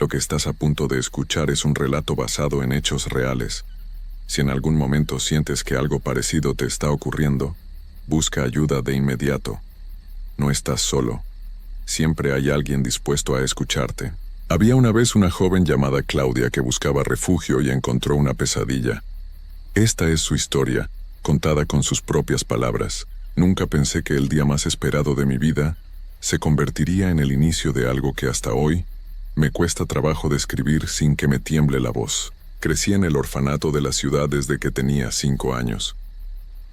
Lo que estás a punto de escuchar es un relato basado en hechos reales. Si en algún momento sientes que algo parecido te está ocurriendo, busca ayuda de inmediato. No estás solo. Siempre hay alguien dispuesto a escucharte. Había una vez una joven llamada Claudia que buscaba refugio y encontró una pesadilla. Esta es su historia, contada con sus propias palabras. Nunca pensé que el día más esperado de mi vida se convertiría en el inicio de algo que hasta hoy me cuesta trabajo describir sin que me tiemble la voz. Crecí en el orfanato de la ciudad desde que tenía 5 años.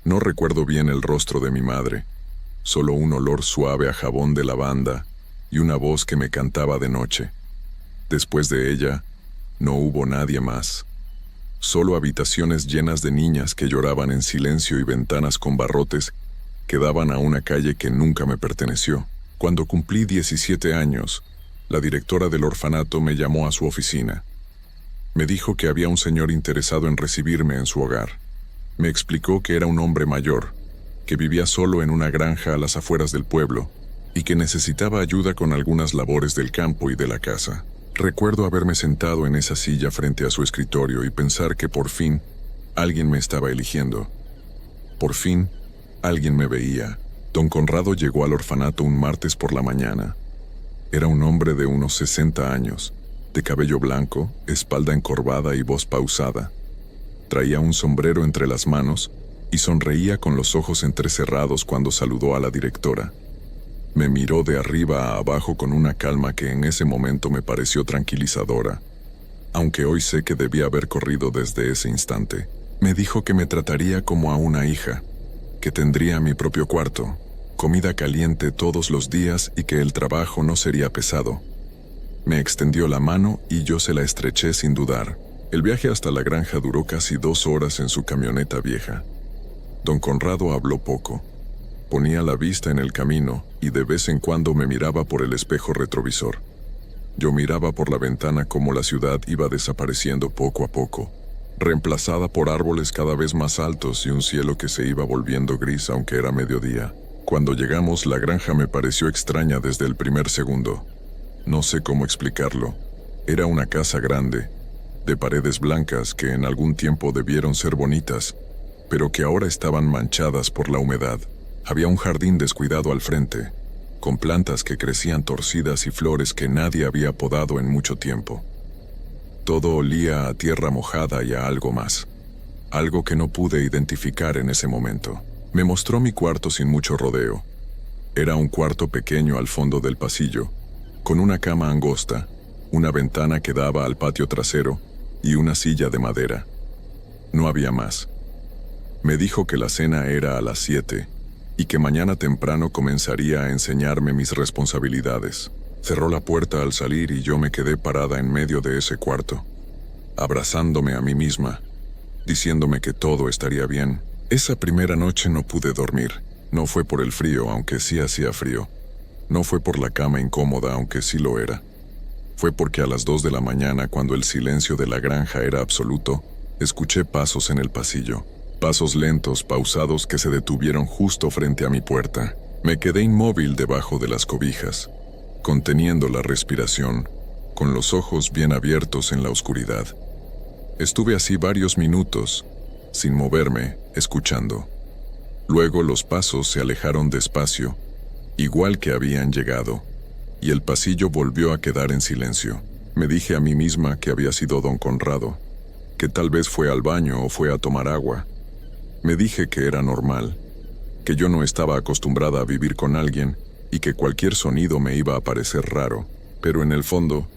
No recuerdo bien el rostro de mi madre, solo un olor suave a jabón de lavanda y una voz que me cantaba de noche. Después de ella, no hubo nadie más. Solo habitaciones llenas de niñas que lloraban en silencio y ventanas con barrotes que daban a una calle que nunca me perteneció. Cuando cumplí 17 años, la directora del orfanato me llamó a su oficina. Me dijo que había un señor interesado en recibirme en su hogar. Me explicó que era un hombre mayor, que vivía solo en una granja a las afueras del pueblo y que necesitaba ayuda con algunas labores del campo y de la casa. Recuerdo haberme sentado en esa silla frente a su escritorio y pensar que por fin alguien me estaba eligiendo. Por fin alguien me veía. Don Conrado llegó al orfanato un martes por la mañana. Era un hombre de unos 60 años, de cabello blanco, espalda encorvada y voz pausada. Traía un sombrero entre las manos y sonreía con los ojos entrecerrados cuando saludó a la directora. Me miró de arriba a abajo con una calma que en ese momento me pareció tranquilizadora, aunque hoy sé que debía haber corrido desde ese instante. Me dijo que me trataría como a una hija, que tendría mi propio cuarto, comida caliente todos los días y que el trabajo no sería pesado. Me extendió la mano y yo se la estreché sin dudar. El viaje hasta la granja duró casi 2 horas en su camioneta vieja. Don Conrado habló poco. Ponía la vista en el camino y de vez en cuando me miraba por el espejo retrovisor. Yo miraba por la ventana cómo la ciudad iba desapareciendo poco a poco, reemplazada por árboles cada vez más altos y un cielo que se iba volviendo gris aunque era mediodía. Cuando llegamos, la granja me pareció extraña desde el primer segundo. No sé cómo explicarlo. Era una casa grande, de paredes blancas que en algún tiempo debieron ser bonitas, pero que ahora estaban manchadas por la humedad. Había un jardín descuidado al frente, con plantas que crecían torcidas y flores que nadie había podado en mucho tiempo. Todo olía a tierra mojada y a algo más, algo que no pude identificar en ese momento. Me mostró mi cuarto sin mucho rodeo. Era un cuarto pequeño al fondo del pasillo, con una cama angosta, una ventana que daba al patio trasero y una silla de madera. No había más. Me dijo que la cena era a las 7 y que mañana temprano comenzaría a enseñarme mis responsabilidades. Cerró la puerta al salir y yo me quedé parada en medio de ese cuarto, abrazándome a mí misma, diciéndome que todo estaría bien. Esa primera noche no pude dormir. No fue por el frío, aunque sí hacía frío. No fue por la cama incómoda, aunque sí lo era. Fue porque a las 2 de la mañana, cuando el silencio de la granja era absoluto, escuché pasos en el pasillo. Pasos lentos, pausados que se detuvieron justo frente a mi puerta. Me quedé inmóvil debajo de las cobijas, conteniendo la respiración, con los ojos bien abiertos en la oscuridad. Estuve así varios minutos, sin moverme, escuchando. Luego los pasos se alejaron despacio, igual que habían llegado, y el pasillo volvió a quedar en silencio. Me dije a mí misma que había sido don Conrado, que tal vez fue al baño o fue a tomar agua. Me dije que era normal, que yo no estaba acostumbrada a vivir con alguien y que cualquier sonido me iba a parecer raro, pero en el fondo,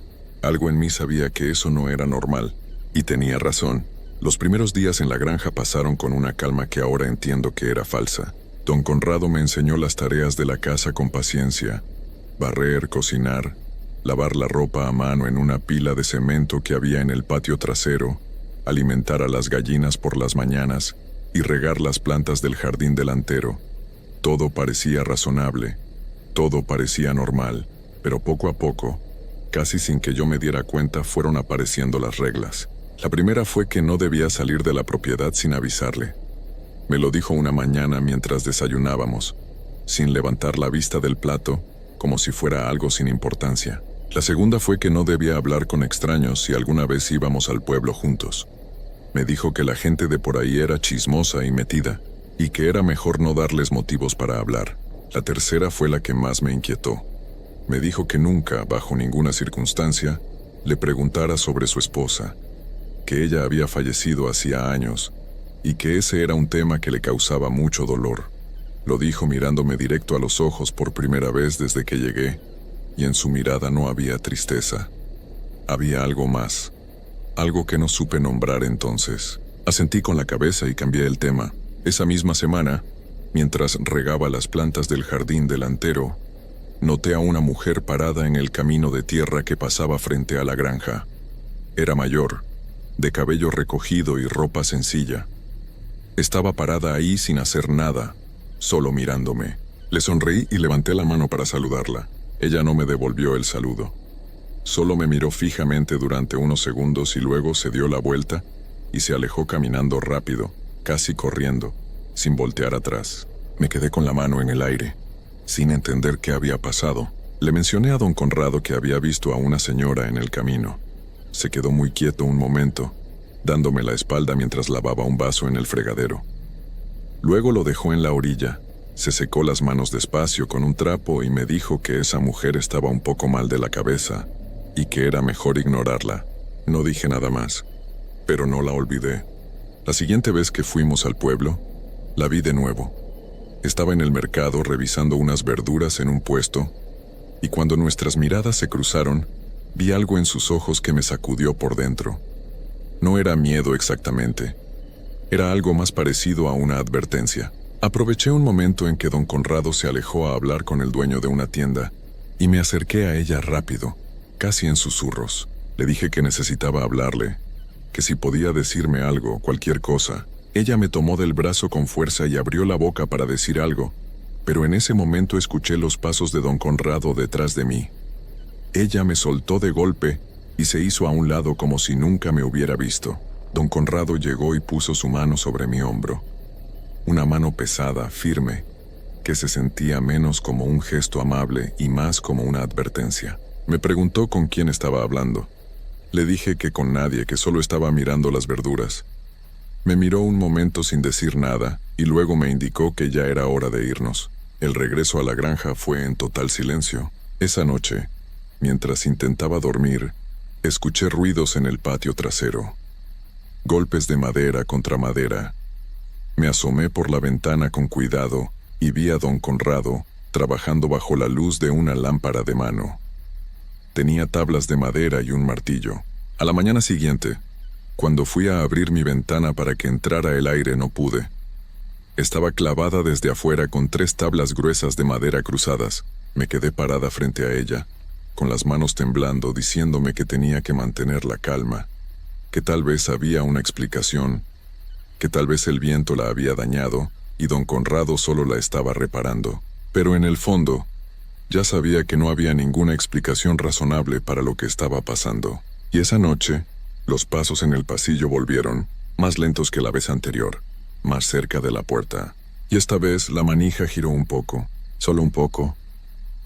algo en mí sabía que eso no era normal, y tenía razón. Los primeros días en la granja pasaron con una calma que ahora entiendo que era falsa. Don Conrado me enseñó las tareas de la casa con paciencia: barrer, cocinar, lavar la ropa a mano en una pila de cemento que había en el patio trasero, alimentar a las gallinas por las mañanas y regar las plantas del jardín delantero. Todo parecía razonable, todo parecía normal, pero poco a poco, casi sin que yo me diera cuenta, fueron apareciendo las reglas. La primera fue que no debía salir de la propiedad sin avisarle. Me lo dijo una mañana mientras desayunábamos, sin levantar la vista del plato, como si fuera algo sin importancia. La segunda fue que no debía hablar con extraños si alguna vez íbamos al pueblo juntos. Me dijo que la gente de por ahí era chismosa y metida, y que era mejor no darles motivos para hablar. La tercera fue la que más me inquietó. Me dijo que nunca, bajo ninguna circunstancia, le preguntara sobre su esposa, que ella había fallecido hacía años, y que ese era un tema que le causaba mucho dolor. Lo dijo mirándome directo a los ojos por primera vez desde que llegué, y en su mirada no había tristeza. Había algo más, algo que no supe nombrar entonces. Asentí con la cabeza y cambié el tema. Esa misma semana, mientras regaba las plantas del jardín delantero, noté a una mujer parada en el camino de tierra que pasaba frente a la granja. Era mayor, de cabello recogido y ropa sencilla. Estaba parada ahí sin hacer nada, solo mirándome. Le sonreí y levanté la mano para saludarla. Ella no me devolvió el saludo. Solo me miró fijamente durante unos segundos y luego se dio la vuelta y se alejó caminando rápido, casi corriendo, sin voltear atrás. Me quedé con la mano en el aire, sin entender qué había pasado. Le mencioné a don Conrado que había visto a una señora en el camino. Se quedó muy quieto un momento, dándome la espalda mientras lavaba un vaso en el fregadero. Luego lo dejó en la orilla. Se secó las manos despacio con un trapo y me dijo que esa mujer estaba un poco mal de la cabeza y que era mejor ignorarla. No dije nada más, pero no la olvidé. La siguiente vez que fuimos al pueblo, la vi de nuevo. Estaba en el mercado revisando unas verduras en un puesto, y cuando nuestras miradas se cruzaron, vi algo en sus ojos que me sacudió por dentro. No era miedo exactamente, era algo más parecido a una advertencia. Aproveché un momento en que don Conrado se alejó a hablar con el dueño de una tienda, y me acerqué a ella rápido, casi en susurros. Le dije que necesitaba hablarle, que si podía decirme algo, cualquier cosa. Ella me tomó del brazo con fuerza y abrió la boca para decir algo, pero en ese momento escuché los pasos de don Conrado detrás de mí. Ella me soltó de golpe y se hizo a un lado como si nunca me hubiera visto. Don Conrado llegó y puso su mano sobre mi hombro. Una mano pesada, firme, que se sentía menos como un gesto amable y más como una advertencia. Me preguntó con quién estaba hablando. Le dije que con nadie, que solo estaba mirando las verduras. Me miró un momento sin decir nada y luego me indicó que ya era hora de irnos. El regreso a la granja fue en total silencio. Esa noche, mientras intentaba dormir, escuché ruidos en el patio trasero. Golpes de madera contra madera. Me asomé por la ventana con cuidado y vi a don Conrado trabajando bajo la luz de una lámpara de mano. Tenía tablas de madera y un martillo. A la mañana siguiente, cuando fui a abrir mi ventana para que entrara el aire, no pude. Estaba clavada desde afuera con 3 tablas gruesas de madera cruzadas. Me quedé parada frente a ella, con las manos temblando, diciéndome que tenía que mantener la calma, que tal vez había una explicación, que tal vez el viento la había dañado y don Conrado solo la estaba reparando. Pero en el fondo, ya sabía que no había ninguna explicación razonable para lo que estaba pasando. Y esa noche, los pasos en el pasillo volvieron, más lentos que la vez anterior, más cerca de la puerta. Y esta vez la manija giró un poco, solo un poco,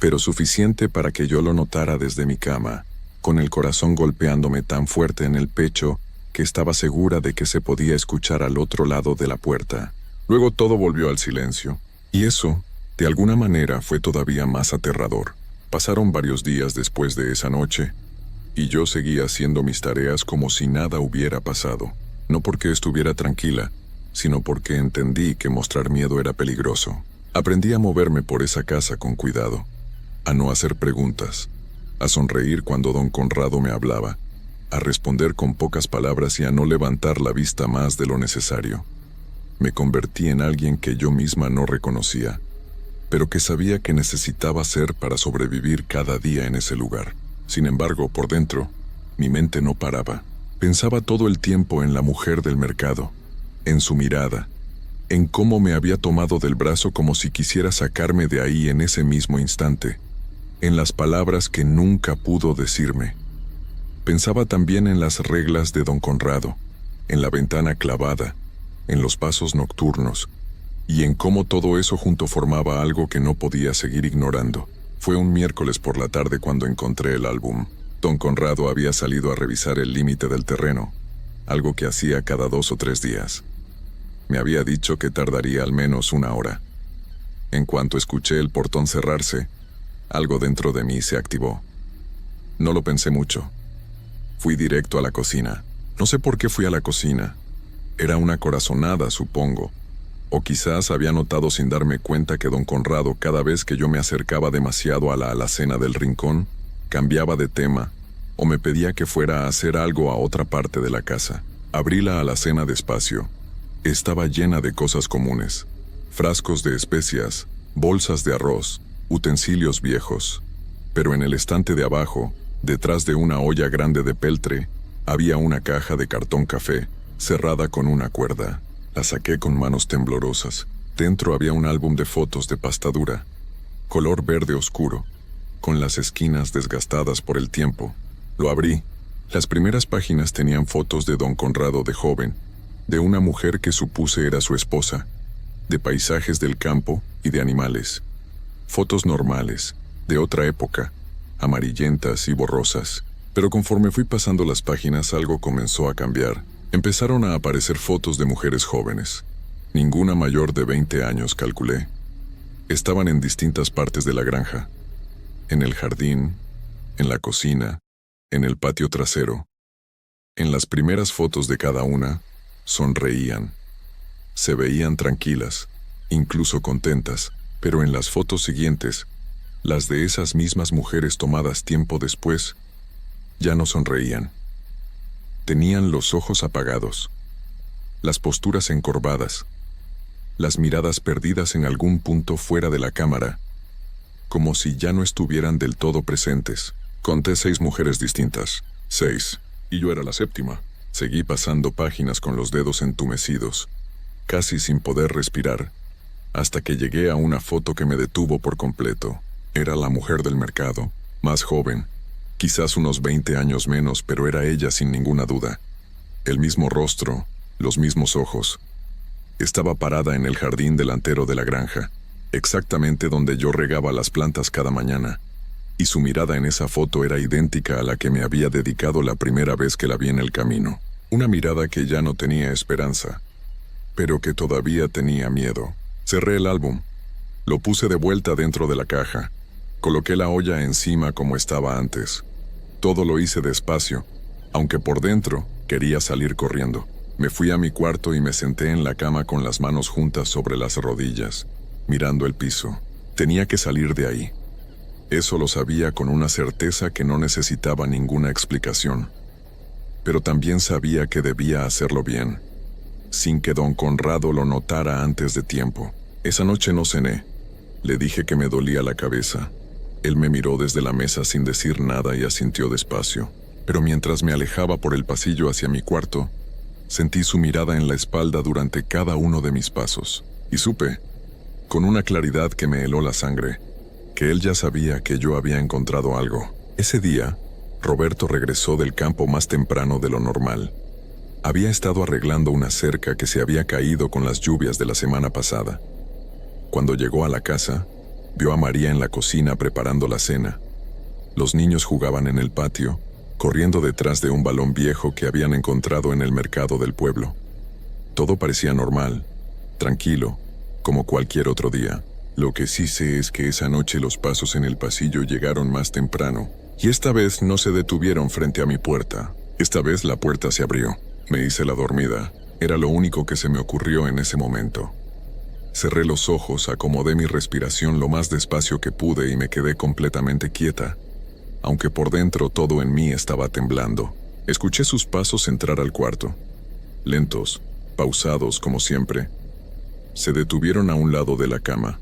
pero suficiente para que yo lo notara desde mi cama, con el corazón golpeándome tan fuerte en el pecho que estaba segura de que se podía escuchar al otro lado de la puerta. Luego todo volvió al silencio, y eso, de alguna manera, fue todavía más aterrador. Pasaron varios días después de esa noche, y yo seguía haciendo mis tareas como si nada hubiera pasado. No porque estuviera tranquila, sino porque entendí que mostrar miedo era peligroso. Aprendí a moverme por esa casa con cuidado, a no hacer preguntas, a sonreír cuando don Conrado me hablaba, a responder con pocas palabras y a no levantar la vista más de lo necesario. Me convertí en alguien que yo misma no reconocía, pero que sabía que necesitaba ser para sobrevivir cada día en ese lugar. Sin embargo, por dentro, mi mente no paraba. Pensaba todo el tiempo en la mujer del mercado, en su mirada, en cómo me había tomado del brazo como si quisiera sacarme de ahí en ese mismo instante, en las palabras que nunca pudo decirme. Pensaba también en las reglas de don Conrado, en la ventana clavada, en los pasos nocturnos, y en cómo todo eso junto formaba algo que no podía seguir ignorando. Fue un miércoles por la tarde cuando encontré el álbum. Don Conrado había salido a revisar el límite del terreno, algo que hacía cada 2 o 3 días. Me había dicho que tardaría al menos 1 hora. En cuanto escuché el portón cerrarse, algo dentro de mí se activó. No lo pensé mucho. Fui directo a la cocina. No sé por qué fui a la cocina. Era una corazonada, supongo. O quizás había notado sin darme cuenta que don Conrado, cada vez que yo me acercaba demasiado a la alacena del rincón, cambiaba de tema o me pedía que fuera a hacer algo a otra parte de la casa. Abrí la alacena despacio. Estaba llena de cosas comunes. Frascos de especias, bolsas de arroz, utensilios viejos. Pero en el estante de abajo, detrás de una olla grande de peltre, había una caja de cartón café, cerrada con una cuerda. La saqué con manos temblorosas. Dentro había un álbum de fotos de pasta dura, color verde oscuro, con las esquinas desgastadas por el tiempo. Lo abrí. Las primeras páginas tenían fotos de don Conrado de joven, de una mujer que supuse era su esposa, de paisajes del campo y de animales. Fotos normales, de otra época, amarillentas y borrosas. Pero conforme fui pasando las páginas, algo comenzó a cambiar. Empezaron a aparecer fotos de mujeres jóvenes. Ninguna mayor de 20 años, calculé. Estaban en distintas partes de la granja. En el jardín, en la cocina, en el patio trasero. En las primeras fotos de cada una, sonreían. Se veían tranquilas, incluso contentas, pero en las fotos siguientes, las de esas mismas mujeres tomadas tiempo después, ya no sonreían. Tenían los ojos apagados, las posturas encorvadas, las miradas perdidas en algún punto fuera de la cámara, como si ya no estuvieran del todo presentes. Conté 6 mujeres distintas. 6. Y yo era la 7ª. Seguí pasando páginas con los dedos entumecidos, casi sin poder respirar, hasta que llegué a una foto que me detuvo por completo. Era la mujer del mercado, más joven, quizás unos 20 años menos, pero era ella sin ninguna duda. El mismo rostro, los mismos ojos. Estaba parada en el jardín delantero de la granja, exactamente donde yo regaba las plantas cada mañana, y su mirada en esa foto era idéntica a la que me había dedicado la primera vez que la vi en el camino. Una mirada que ya no tenía esperanza, pero que todavía tenía miedo. Cerré el álbum, lo puse de vuelta dentro de la caja, coloqué la olla encima como estaba antes. Todo lo hice despacio, aunque por dentro quería salir corriendo. Me fui a mi cuarto y me senté en la cama con las manos juntas sobre las rodillas, mirando el piso. Tenía que salir de ahí. Eso lo sabía con una certeza que no necesitaba ninguna explicación. Pero también sabía que debía hacerlo bien, sin que don Conrado lo notara antes de tiempo. Esa noche no cené. Le dije que me dolía la cabeza. Él me miró desde la mesa sin decir nada y asintió despacio. Pero mientras me alejaba por el pasillo hacia mi cuarto, sentí su mirada en la espalda durante cada uno de mis pasos. Y supe, con una claridad que me heló la sangre, que él ya sabía que yo había encontrado algo. Ese día, Roberto regresó del campo más temprano de lo normal. Había estado arreglando una cerca que se había caído con las lluvias de la semana pasada. Cuando llegó a la casa, vio a María en la cocina preparando la cena. Los niños jugaban en el patio, corriendo detrás de un balón viejo que habían encontrado en el mercado del pueblo. Todo parecía normal, tranquilo, como cualquier otro día. Lo que sí sé es que esa noche los pasos en el pasillo llegaron más temprano, y esta vez no se detuvieron frente a mi puerta. Esta vez la puerta se abrió. Me hice la dormida. Era lo único que se me ocurrió en ese momento. Cerré los ojos, acomodé mi respiración lo más despacio que pude y me quedé completamente quieta, aunque por dentro todo en mí estaba temblando. Escuché sus pasos entrar al cuarto. Lentos, pausados como siempre. Se detuvieron a un lado de la cama.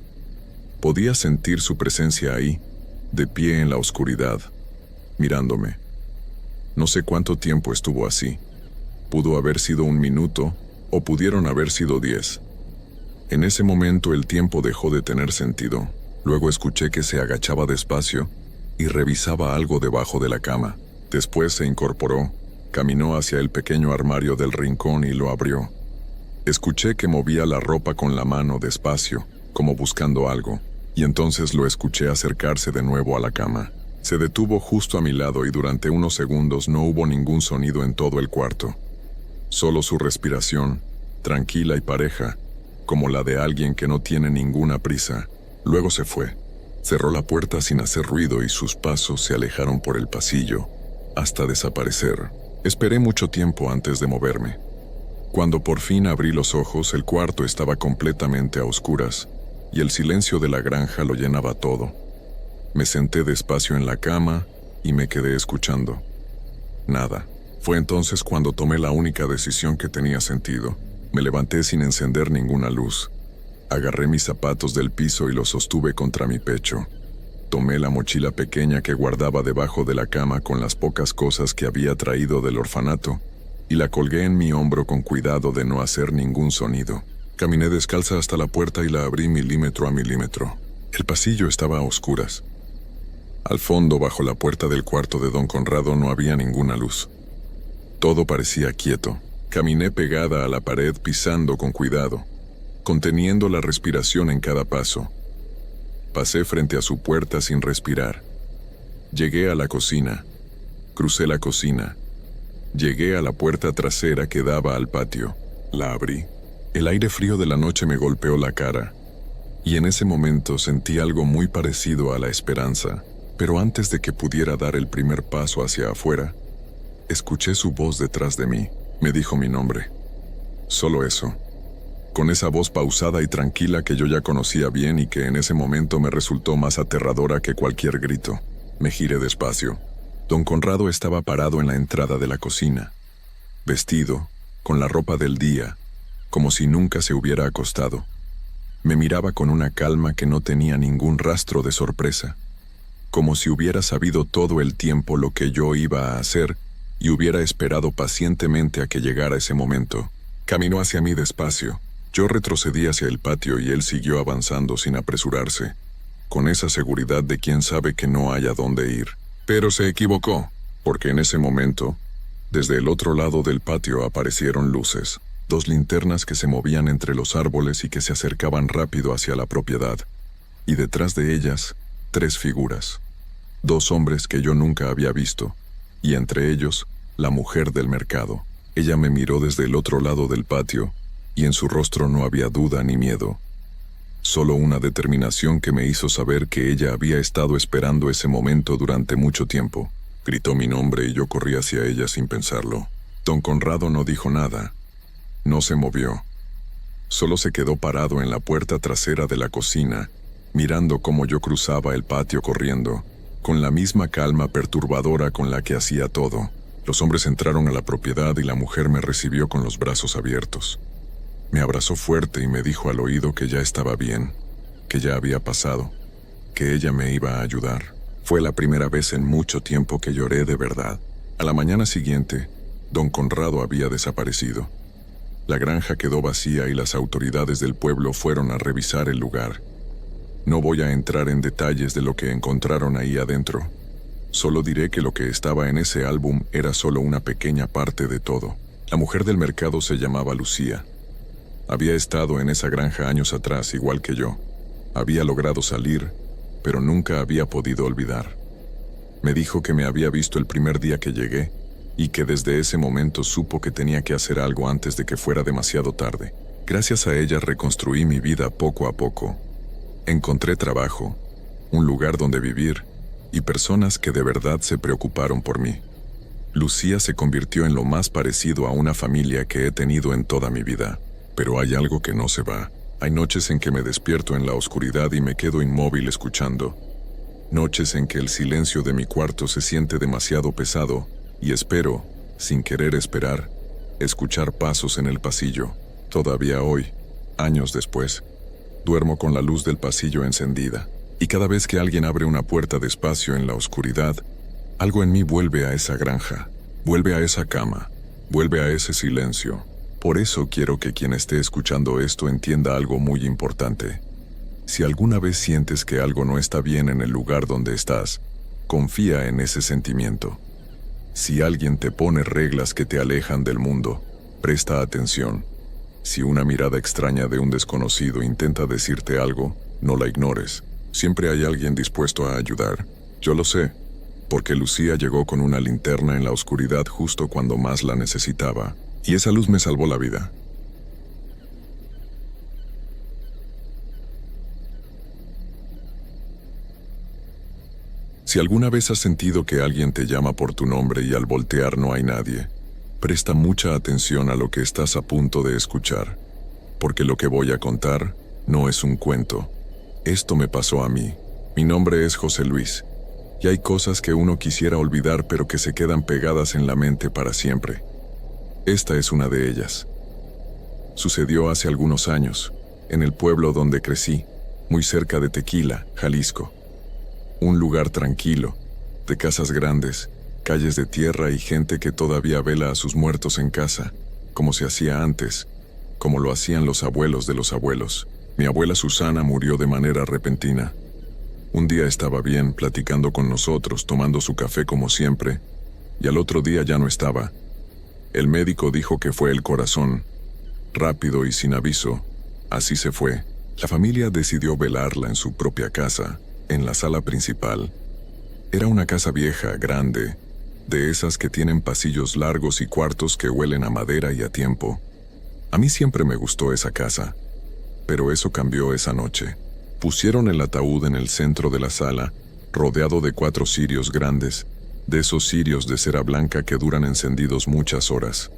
Podía sentir su presencia ahí, de pie en la oscuridad, mirándome. No sé cuánto tiempo estuvo así. Pudo haber sido 1 minuto, o pudieron haber sido 10. En ese momento el tiempo dejó de tener sentido. Luego escuché que se agachaba despacio y revisaba algo debajo de la cama. Después se incorporó, caminó hacia el pequeño armario del rincón y lo abrió. Escuché que movía la ropa con la mano despacio, como buscando algo. y entonces lo escuché acercarse de nuevo a la cama. Se detuvo justo a mi lado y durante unos segundos no hubo ningún sonido en todo el cuarto. Solo su respiración, tranquila y pareja, como la de alguien que no tiene ninguna prisa. Luego se fue. Cerró la puerta sin hacer ruido y sus pasos se alejaron por el pasillo, hasta desaparecer. Esperé mucho tiempo antes de moverme. Cuando por fin abrí los ojos, el cuarto estaba completamente a oscuras, y el silencio de la granja lo llenaba todo. Me senté despacio en la cama y me quedé escuchando. Nada. Fue entonces cuando tomé la única decisión que tenía sentido. Me levanté sin encender ninguna luz. Agarré mis zapatos del piso y los sostuve contra mi pecho. Tomé la mochila pequeña que guardaba debajo de la cama con las pocas cosas que había traído del orfanato y la colgué en mi hombro con cuidado de no hacer ningún sonido. Caminé descalza hasta la puerta y la abrí milímetro a milímetro. El pasillo estaba a oscuras. Al fondo, bajo la puerta del cuarto de don Conrado, no había ninguna luz. Todo parecía quieto. Caminé pegada a la pared pisando con cuidado, conteniendo la respiración en cada paso. Pasé frente a su puerta sin respirar. Llegué a la cocina. Crucé la cocina. Llegué a la puerta trasera que daba al patio. La abrí. El aire frío de la noche me golpeó la cara, y en ese momento sentí algo muy parecido a la esperanza. Pero antes de que pudiera dar el primer paso hacia afuera, escuché su voz detrás de mí. Me dijo mi nombre. Solo eso. Con esa voz pausada y tranquila que yo ya conocía bien y que en ese momento me resultó más aterradora que cualquier grito. Me giré despacio. Don Conrado estaba parado en la entrada de la cocina, vestido, con la ropa del día, como si nunca se hubiera acostado. Me miraba con una calma que no tenía ningún rastro de sorpresa, como si hubiera sabido todo el tiempo lo que yo iba a hacer y hubiera esperado pacientemente a que llegara ese momento. Caminó hacia mí despacio. Yo retrocedí hacia el patio y él siguió avanzando sin apresurarse, con esa seguridad de quien sabe que no hay a dónde ir. Pero se equivocó, porque en ese momento, desde el otro lado del patio aparecieron luces, 2 linternas que se movían entre los árboles y que se acercaban rápido hacia la propiedad, y detrás de ellas, 3 figuras, 2 hombres que yo nunca había visto, y entre ellos, la mujer del mercado. Ella me miró desde el otro lado del patio, y en su rostro no había duda ni miedo, solo una determinación que me hizo saber que ella había estado esperando ese momento durante mucho tiempo. Gritó mi nombre y yo corrí hacia ella sin pensarlo. Don Conrado no dijo nada. No se movió. Solo se quedó parado en la puerta trasera de la cocina, mirando cómo yo cruzaba el patio corriendo, con la misma calma perturbadora con la que hacía todo. Los hombres entraron a la propiedad y la mujer me recibió con los brazos abiertos. Me abrazó fuerte y me dijo al oído que ya estaba bien, que ya había pasado, que ella me iba a ayudar. Fue la primera vez en mucho tiempo que lloré de verdad. A la mañana siguiente, don Conrado había desaparecido. La granja quedó vacía y las autoridades del pueblo fueron a revisar el lugar. No voy a entrar en detalles de lo que encontraron ahí adentro. Solo diré que lo que estaba en ese álbum era solo una pequeña parte de todo. La mujer del mercado se llamaba Lucía. Había estado en esa granja años atrás, igual que yo. Había logrado salir, pero nunca había podido olvidar. Me dijo que me había visto el primer día que llegué, y que desde ese momento supo que tenía que hacer algo antes de que fuera demasiado tarde. Gracias a ella reconstruí mi vida poco a poco. Encontré trabajo, un lugar donde vivir, y personas que de verdad se preocuparon por mí. Lucía se convirtió en lo más parecido a una familia que he tenido en toda mi vida. Pero hay algo que no se va. Hay noches en que me despierto en la oscuridad y me quedo inmóvil escuchando. Noches en que el silencio de mi cuarto se siente demasiado pesado y espero, sin querer esperar, escuchar pasos en el pasillo. Todavía hoy, años después, duermo con la luz del pasillo encendida. Y cada vez que alguien abre una puerta despacio en la oscuridad, algo en mí vuelve a esa granja, vuelve a esa cama, vuelve a ese silencio. Por eso quiero que quien esté escuchando esto entienda algo muy importante. Si alguna vez sientes que algo no está bien en el lugar donde estás, confía en ese sentimiento. Si alguien te pone reglas que te alejan del mundo, presta atención. Si una mirada extraña de un desconocido intenta decirte algo, no la ignores. Siempre hay alguien dispuesto a ayudar. Yo lo sé, porque Lucía llegó con una linterna en la oscuridad justo cuando más la necesitaba, y esa luz me salvó la vida. Si alguna vez has sentido que alguien te llama por tu nombre y al voltear no hay nadie, presta mucha atención a lo que estás a punto de escuchar, porque lo que voy a contar no es un cuento. Esto me pasó a mí. Mi nombre es José Luis, y hay cosas que uno quisiera olvidar pero que se quedan pegadas en la mente para siempre. Esta es una de ellas. Sucedió hace algunos años, en el pueblo donde crecí, muy cerca de Tequila, Jalisco. Un lugar tranquilo, de casas grandes, calles de tierra y gente que todavía vela a sus muertos en casa, como se hacía antes, como lo hacían los abuelos de los abuelos. Mi abuela Susana murió de manera repentina. Un día estaba bien, platicando con nosotros, tomando su café como siempre, y al otro día ya no estaba. El médico dijo que fue el corazón. Rápido y sin aviso, así se fue. La familia decidió velarla en su propia casa, en la sala principal. Era una casa vieja, grande, de esas que tienen pasillos largos y cuartos que huelen a madera y a tiempo. A mí siempre me gustó esa casa, pero eso cambió esa noche. Pusieron el ataúd en el centro de la sala, rodeado de 4 cirios grandes, de esos cirios de cera blanca que duran encendidos muchas horas.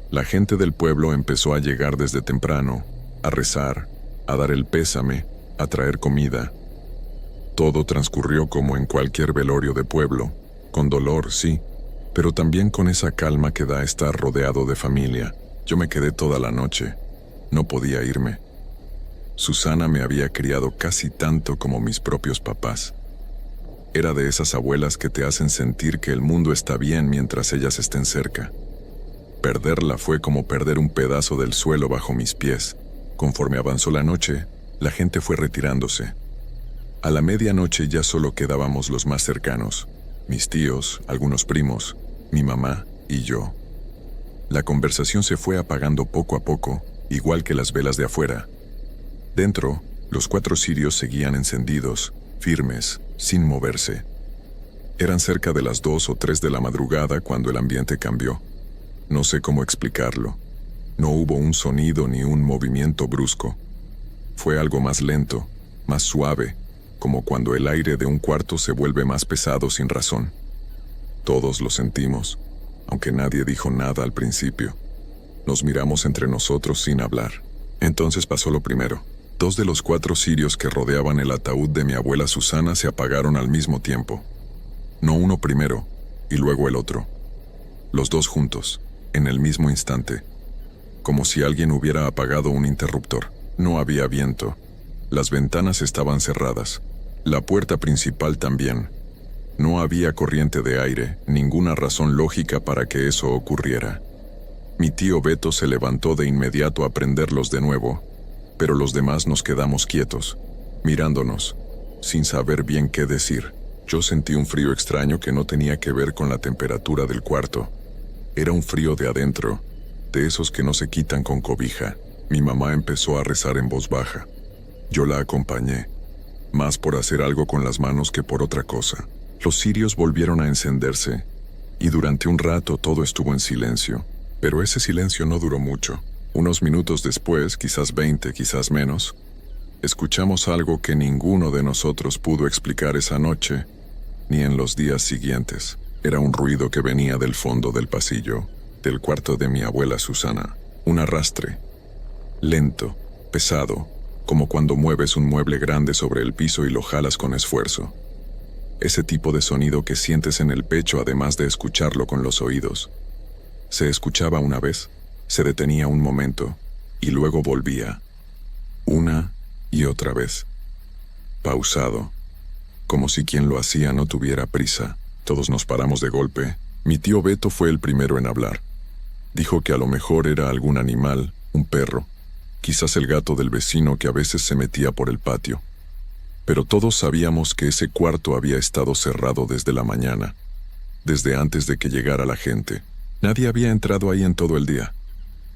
La gente del pueblo empezó a llegar desde temprano, a rezar, a dar el pésame, a traer comida. Todo transcurrió como en cualquier velorio de pueblo, con dolor, sí, pero también con esa calma que da estar rodeado de familia. Yo me quedé toda la noche. No podía irme. Susana me había criado casi tanto como mis propios papás. Era de esas abuelas que te hacen sentir que el mundo está bien mientras ellas estén cerca. Perderla fue como perder un pedazo del suelo bajo mis pies. Conforme avanzó la noche, la gente fue retirándose. A la medianoche ya solo quedábamos los más cercanos, mis tíos, algunos primos, mi mamá y yo. La conversación se fue apagando poco a poco, igual que las velas de afuera. Dentro, los 4 cirios seguían encendidos, firmes, sin moverse. Eran cerca de las 2 o 3 de la madrugada cuando el ambiente cambió. No sé cómo explicarlo. No hubo un sonido ni un movimiento brusco. Fue algo más lento, más suave, como cuando el aire de un cuarto se vuelve más pesado sin razón. Todos lo sentimos, aunque nadie dijo nada al principio. Nos miramos entre nosotros sin hablar. Entonces pasó lo primero. 2 de los 4 cirios que rodeaban el ataúd de mi abuela Susana se apagaron al mismo tiempo. No uno primero, y luego el otro. Los 2 juntos, en el mismo instante. Como si alguien hubiera apagado un interruptor. No había viento. Las ventanas estaban cerradas. La puerta principal también. No había corriente de aire, ninguna razón lógica para que eso ocurriera. Mi tío Beto se levantó de inmediato a prenderlos de nuevo, pero los demás nos quedamos quietos, mirándonos, sin saber bien qué decir. Yo sentí un frío extraño que no tenía que ver con la temperatura del cuarto. Era un frío de adentro, de esos que no se quitan con cobija. Mi mamá empezó a rezar en voz baja. Yo la acompañé, más por hacer algo con las manos que por otra cosa. Los cirios volvieron a encenderse, y durante un rato todo estuvo en silencio. Pero ese silencio no duró mucho. Unos minutos después, quizás 20, quizás menos, escuchamos algo que ninguno de nosotros pudo explicar esa noche, ni en los días siguientes. Era un ruido que venía del fondo del pasillo, del cuarto de mi abuela Susana. Un arrastre, lento, pesado, como cuando mueves un mueble grande sobre el piso y lo jalas con esfuerzo. Ese tipo de sonido que sientes en el pecho además de escucharlo con los oídos. Se escuchaba una vez, se detenía un momento, y luego volvía. Una y otra vez. Pausado, como si quien lo hacía no tuviera prisa. Todos nos paramos de golpe. Mi tío Beto fue el primero en hablar. Dijo que a lo mejor era algún animal, un perro, quizás el gato del vecino que a veces se metía por el patio. Pero todos sabíamos que ese cuarto había estado cerrado desde la mañana, desde antes de que llegara la gente. Nadie había entrado ahí en todo el día.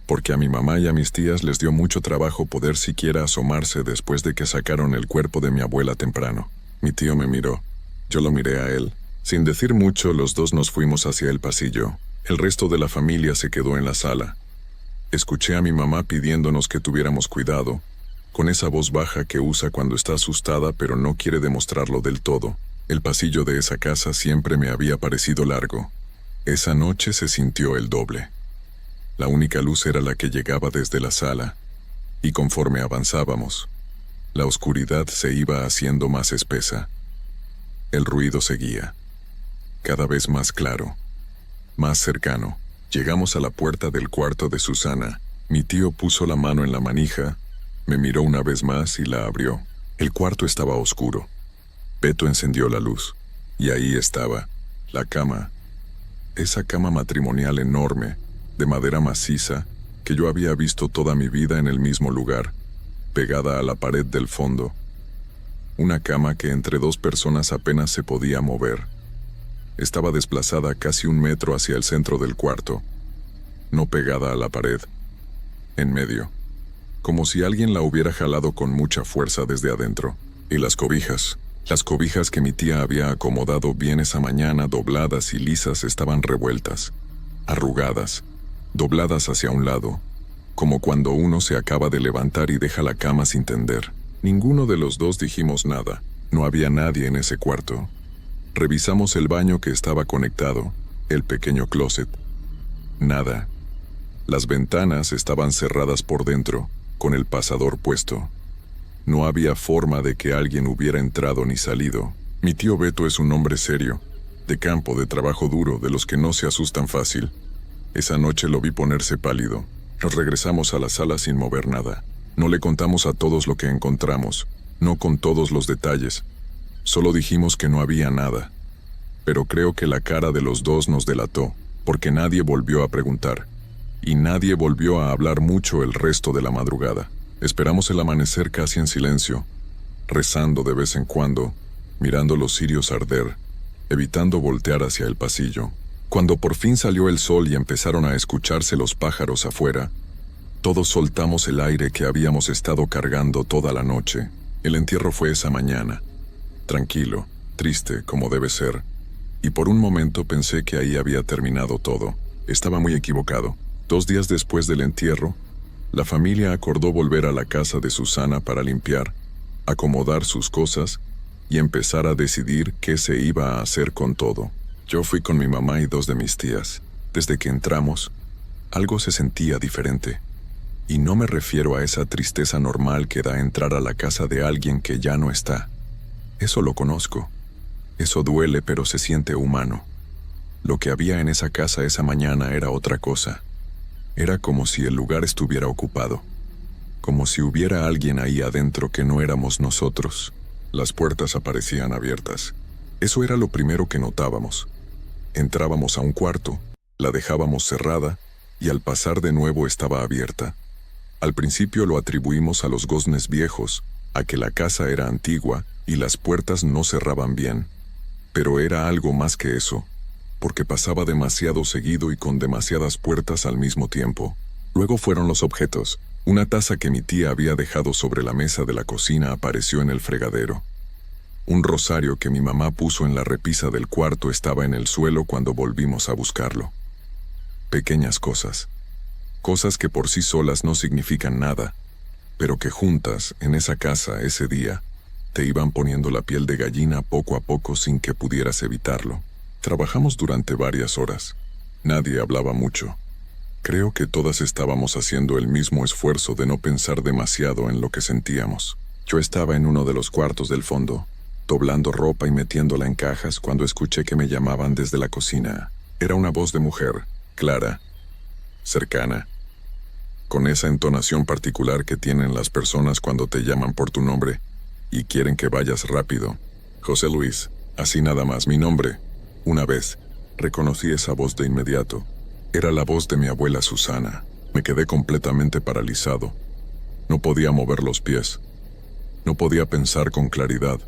porque a mi mamá y a mis tías les dio mucho trabajo poder siquiera asomarse después de que sacaron el cuerpo de mi abuela temprano. Mi tío me miró, yo lo miré a él. Sin decir mucho, los dos nos fuimos hacia el pasillo. El resto de la familia se quedó en la sala. Escuché a mi mamá pidiéndonos que tuviéramos cuidado, con esa voz baja que usa cuando está asustada pero no quiere demostrarlo del todo. El pasillo de esa casa siempre me había parecido largo. Esa noche se sintió el doble. La única luz era la que llegaba desde la sala, y conforme avanzábamos, la oscuridad se iba haciendo más espesa. El ruido seguía, cada vez más claro, más cercano. Llegamos a la puerta del cuarto de Susana. Mi tío puso la mano en la manija, me miró una vez más y la abrió. El cuarto estaba oscuro. Beto encendió la luz, y ahí estaba, la cama. Esa cama matrimonial enorme, de madera maciza, que yo había visto toda mi vida en el mismo lugar, pegada a la pared del fondo. Una cama que entre dos personas apenas se podía mover. Estaba desplazada casi 1 metro hacia el centro del cuarto, no pegada a la pared, en medio, como si alguien la hubiera jalado con mucha fuerza desde adentro. Y las cobijas que mi tía había acomodado bien esa mañana, dobladas y lisas, estaban revueltas, arrugadas, dobladas hacia un lado, como cuando uno se acaba de levantar y deja la cama sin tender. Ninguno de los dos dijimos nada. No había nadie en ese cuarto. Revisamos el baño que estaba conectado, el pequeño closet. Nada. Las ventanas estaban cerradas por dentro, con el pasador puesto. No había forma de que alguien hubiera entrado ni salido. Mi tío Beto es un hombre serio, de campo, de trabajo duro, de los que no se asustan fácil. Esa noche lo vi ponerse pálido. Nos regresamos a la sala sin mover nada. No le contamos a todos lo que encontramos, no con todos los detalles. Solo dijimos que no había nada. Pero creo que la cara de los dos nos delató, porque nadie volvió a preguntar. Y nadie volvió a hablar mucho el resto de la madrugada. Esperamos el amanecer casi en silencio, rezando de vez en cuando, mirando los cirios arder, evitando voltear hacia el pasillo. Cuando por fin salió el sol y empezaron a escucharse los pájaros afuera, todos soltamos el aire que habíamos estado cargando toda la noche. El entierro fue esa mañana, tranquilo, triste como debe ser, y por un momento pensé que ahí había terminado todo. Estaba muy equivocado. 2 días después del entierro, la familia acordó volver a la casa de Susana para limpiar, acomodar sus cosas y empezar a decidir qué se iba a hacer con todo. Yo fui con mi mamá y 2 de mis tías. Desde que entramos, algo se sentía diferente. Y no me refiero a esa tristeza normal que da entrar a la casa de alguien que ya no está. Eso lo conozco. Eso duele, pero se siente humano. Lo que había en esa casa esa mañana era otra cosa. Era como si el lugar estuviera ocupado. Como si hubiera alguien ahí adentro que no éramos nosotros. Las puertas aparecían abiertas. Eso era lo primero que notábamos. Entrábamos a un cuarto, la dejábamos cerrada, y al pasar de nuevo estaba abierta. Al principio lo atribuimos a los goznes viejos, a que la casa era antigua y las puertas no cerraban bien. Pero era algo más que eso, porque pasaba demasiado seguido y con demasiadas puertas al mismo tiempo. Luego fueron los objetos. Una taza que mi tía había dejado sobre la mesa de la cocina apareció en el fregadero. Un rosario que mi mamá puso en la repisa del cuarto estaba en el suelo cuando volvimos a buscarlo. Pequeñas cosas. Cosas que por sí solas no significan nada, pero que juntas, en esa casa, ese día, te iban poniendo la piel de gallina poco a poco sin que pudieras evitarlo. Trabajamos durante varias horas. Nadie hablaba mucho. Creo que todas estábamos haciendo el mismo esfuerzo de no pensar demasiado en lo que sentíamos. Yo estaba en uno de los cuartos del fondo, doblando ropa y metiéndola en cajas cuando escuché que me llamaban desde la cocina. Era una voz de mujer, clara, cercana, con esa entonación particular que tienen las personas cuando te llaman por tu nombre y quieren que vayas rápido. José Luis, así nada más, mi nombre. Una vez, reconocí esa voz de inmediato. Era la voz de mi abuela Susana. Me quedé completamente paralizado. No podía mover los pies. No podía pensar con claridad.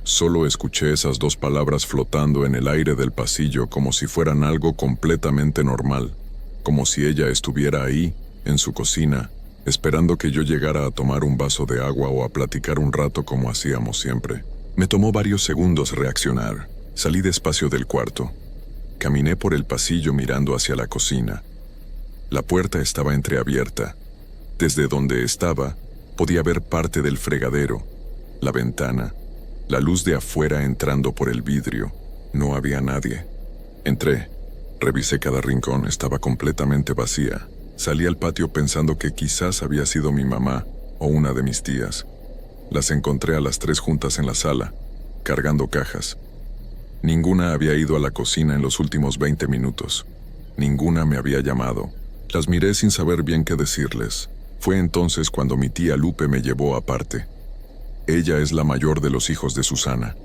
Solo escuché esas 2 palabras flotando en el aire del pasillo como si fueran algo completamente normal, como si ella estuviera ahí en su cocina, esperando que yo llegara a tomar un vaso de agua o a platicar un rato como hacíamos siempre. Me tomó varios segundos reaccionar. Salí despacio del cuarto. Caminé por el pasillo mirando hacia la cocina. La puerta estaba entreabierta. Desde donde estaba, podía ver parte del fregadero, la ventana, la luz de afuera entrando por el vidrio. No había nadie. Entré. Revisé cada rincón, estaba completamente vacía. Salí al patio pensando que quizás había sido mi mamá o una de mis tías. Las encontré a las 3 juntas en la sala, cargando cajas. Ninguna había ido a la cocina en los últimos 20 minutos. Ninguna me había llamado. Las miré sin saber bien qué decirles. Fue entonces cuando mi tía Lupe me llevó aparte. Ella es la mayor de los hijos de Susana,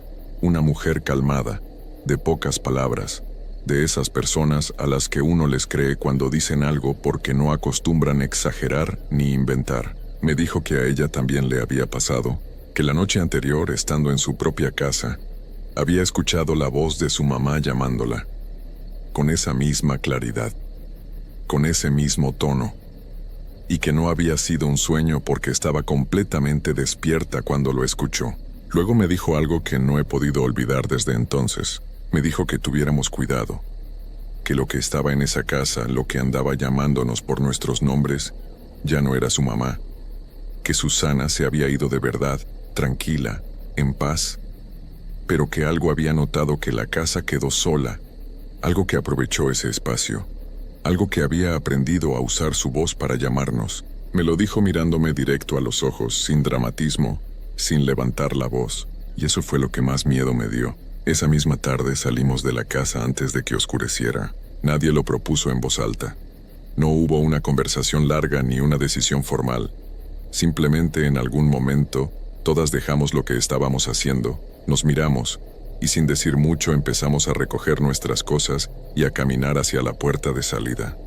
una mujer calmada, de pocas palabras, de esas personas a las que uno les cree cuando dicen algo porque no acostumbran exagerar ni inventar. Me dijo que a ella también le había pasado, que la noche anterior, estando en su propia casa, había escuchado la voz de su mamá llamándola, con esa misma claridad, con ese mismo tono, y que no había sido un sueño porque estaba completamente despierta cuando lo escuchó. Luego me dijo algo que no he podido olvidar desde entonces. Me dijo que tuviéramos cuidado, que lo que estaba en esa casa, lo que andaba llamándonos por nuestros nombres, ya no era su mamá, que Susana se había ido de verdad, tranquila, en paz, pero que algo había notado que la casa quedó sola, algo que aprovechó ese espacio, algo que había aprendido a usar su voz para llamarnos. Me lo dijo mirándome directo a los ojos, sin dramatismo, sin levantar la voz, y eso fue lo que más miedo me dio. Esa misma tarde salimos de la casa antes de que oscureciera. Nadie lo propuso en voz alta. No hubo una conversación larga ni una decisión formal. Simplemente en algún momento, todas dejamos lo que estábamos haciendo, nos miramos, y sin decir mucho empezamos a recoger nuestras cosas y a caminar hacia la puerta de salida.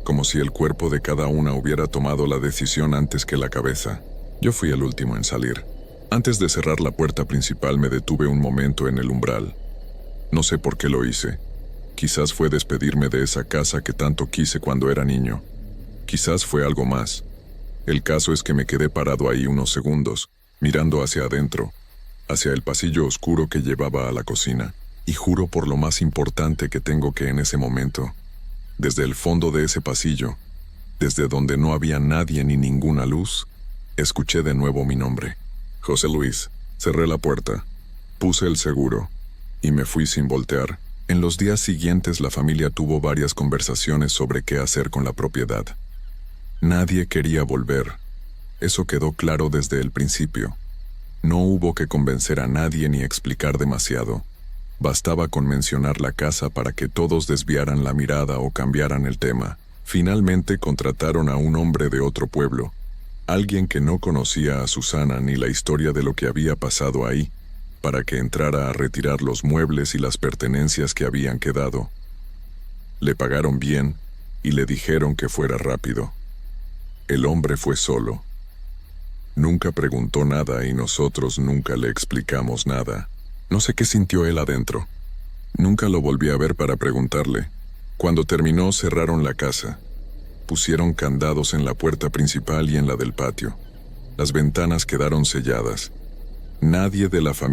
Como si el cuerpo de cada una hubiera tomado la decisión antes que la cabeza. Yo fui el último en salir. Antes de cerrar la puerta principal me detuve un momento en el umbral. No sé por qué lo hice. Quizás fue despedirme de esa casa que tanto quise cuando era niño. Quizás fue algo más. El caso es que me quedé parado ahí unos segundos, mirando hacia adentro, hacia el pasillo oscuro que llevaba a la cocina, y juro por lo más importante que tengo que en ese momento, desde el fondo de ese pasillo, desde donde no había nadie ni ninguna luz, escuché de nuevo mi nombre. José Luis. Cerré la puerta, puse el seguro, y me fui sin voltear. En los días siguientes la familia tuvo varias conversaciones sobre qué hacer con la propiedad. Nadie quería volver. Eso quedó claro desde el principio. No hubo que convencer a nadie ni explicar demasiado. Bastaba con mencionar la casa para que todos desviaran la mirada o cambiaran el tema. Finalmente contrataron a un hombre de otro pueblo, alguien que no conocía a Susana ni la historia de lo que había pasado ahí, para que entrara a retirar los muebles y las pertenencias que habían quedado. Le pagaron bien y le dijeron que fuera rápido. El hombre fue solo. Nunca preguntó nada y nosotros nunca le explicamos nada. No sé qué sintió él adentro. Nunca lo volví a ver para preguntarle. Cuando terminó, cerraron la casa. Pusieron candados en la puerta principal y en la del patio. Las ventanas quedaron selladas. Nadie de la familia